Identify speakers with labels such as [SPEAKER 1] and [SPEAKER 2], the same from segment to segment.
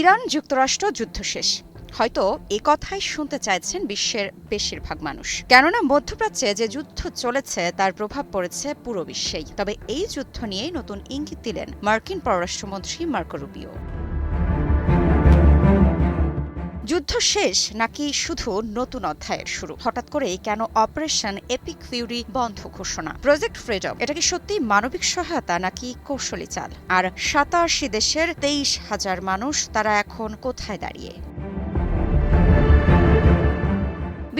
[SPEAKER 1] Iran যুক্তরাষ্ট্র যুদ্ধ শেষ। হয়তো এ কথাই শুনতে চাইছেন বিশ্বের বেশিরভাগ মানুষ, কেননা মধ্যপ্রাচ্যে যে যুদ্ধ চলেছে তার প্রভাব পড়েছে পুরো বিশ্বেই। তবে এই যুদ্ধ নিয়েই নতুন ইঙ্গিত দিলেন মার্কিন পররাষ্ট্রমন্ত্রী মার্কো রুবিও। যুদ্ধ শেষ নাকি শুধু নতুন অধ্যায়ের শুরু? হঠাৎ করেই কেন অপারেশন এপিক ফিউরি বন্ধ ঘোষণা? প্রজেক্ট ফ্রিডম এটা কি সত্যি মানবিক সহায়তা নাকি কৌশলী চাল? আর ৮৭ দেশের ২৩,০০০ মানুষ তারা এখন কোথায় দাঁড়িয়ে?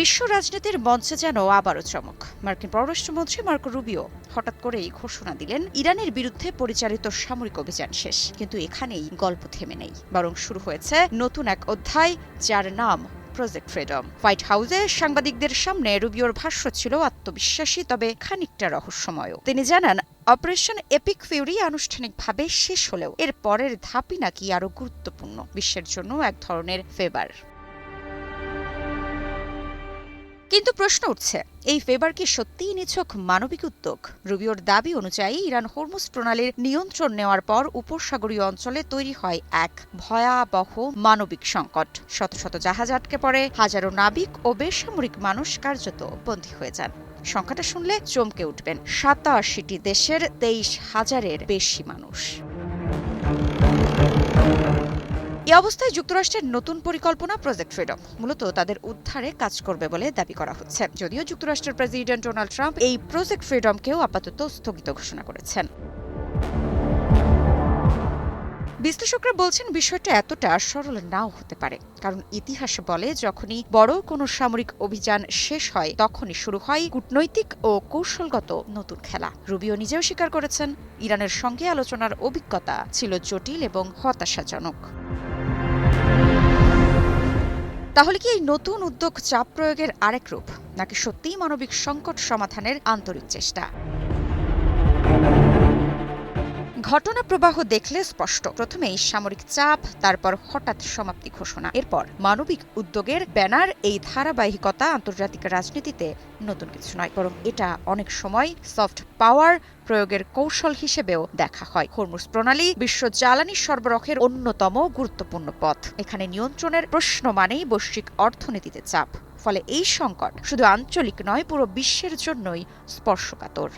[SPEAKER 1] বিশ্ব রাজনীতির মঞ্চে যেন আবারও চমক। মার্কিন পররাষ্ট্রমন্ত্রী মার্কো রুবিও হঠাৎ করেই ঘোষণা দিলেন ইরানের বিরুদ্ধে পরিচালিত সামরিক অভিযান শেষ। কিন্তু এখানেই গল্প থেমে নেই, বরং শুরু হয়েছে নতুন এক অধ্যায়, যার নাম প্রজেক্ট ফ্রিডম। হোয়াইট হাউসে সাংবাদিকদের সামনে রুবিওর ভাষ্য ছিল আত্মবিশ্বাসী, তবে খানিকটা রহস্যময়। তিনি জানান, অপারেশন এপিক ফিউরি আনুষ্ঠানিকভাবে শেষ হলেও এর পরের ধাপই নাকি আরও গুরুত্বপূর্ণ, বিশ্বের জন্য এক ধরনের ফেভার। কিন্তু প্রশ্ন উঠছে, এই ফেভার কি সত্যিই নিছক মানবিক উদ্যোগ? রুবিওর দাবি অনুযায়ী ইরান হরমুজ প্রণালীর নিয়ন্ত্রণ নেওয়ার পর উপসাগরীয় অঞ্চলে তৈরি হয় এক ভয়াবহ মানবিক সংকট। শত শত জাহাজ আটকে পড়ে, হাজারো নাবিক ও বেসামরিক মানুষ কার্যত বন্দী হয়ে যান। সংখ্যাটা শুনলে চমকে উঠবেন, ৮৭টি দেশের ২৩,০০০-এর বেশি মানুষ। এই অবস্থায় যুক্তরাষ্ট্রের নতুন পরিকল্পনা প্রজেক্ট ফ্রিডম মূলত তাদের উদ্ধারে কাজ করবে বলে দাবি করা হচ্ছে। যদিও যুক্তরাষ্ট্রের প্রেসিডেন্ট ডোনাল্ড ট্রাম্প এই প্রজেক্ট ফ্রিডমকেও আপাতত স্থগিত ঘোষণা করেছেন। বিশ্লেষকরা বলছেন, বিষয়টা এতটা সরল নাও হতে পারে, কারণ ইতিহাস বলে যখনই বড় কোনো সামরিক অভিযান শেষ হয় তখনই শুরু হয় কূটনৈতিক ও কৌশলগত নতুন খেলা। রুবিও নিজেও স্বীকার করেছেন, ইরানের সঙ্গে আলোচনার অভিজ্ঞতা ছিল জটিল এবং হতাশাজনক। তাহলে কি এই নতুন উদ্যোগ চাপ প্রয়োগের আরেক রূপ, নাকি সত্যিই মানবিক সংকট সমাধানের আন্তরিক চেষ্টা? ঘটনা প্রবাহ দেখলে স্পষ্ট। প্রথমেই সামরিক চাপ, তারপর হঠাৎ সমাপ্তি ঘোষণা, এরপর মানবিক উদ্যোগের ব্যানার। এই ধারাবাহিকতা আন্তর্জাতিক রাজনীতিতে নতুন কিছু নয়, বরং এটা অনেক সময় সফট পাওয়ার প্রয়োগের কৌশল হিসেবেও দেখা হয়। হরমুজ প্রণালী বিশ্ব জ্বালানি সরবরাহের অন্যতম গুরুত্বপূর্ণ পথ। এখানে নিয়ন্ত্রণের প্রশ্ন মানেই বৈশ্বিক অর্থনীতিতে চাপ। ফলে এই সংকট শুধু আঞ্চলিক নয়, পুরো বিশ্বের জন্যই স্পর্শকাতর।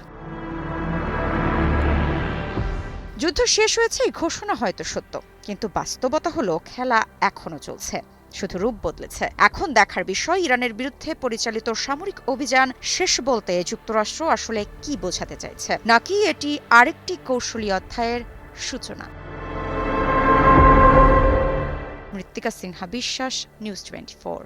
[SPEAKER 1] যুদ্ধ শেষ হয়েছে এই ঘোষণা হয়তো সত্য, কিন্তু বাস্তবতা হলো খেলা এখনো চলছে, শুধু রূপ বদলেছে। এখন দেখার বিষয়, ইরানের বিরুদ্ধে পরিচালিত সামরিক অভিযান শেষ বলতে যুক্তরাষ্ট্র আসলে কি বোঝাতে চাইছে, নাকি এটি আরেকটি কৌশলী অধ্যায়ের সূচনা। মৃত্তিকা সিনহা বিশ্বাস, নিউজ 24।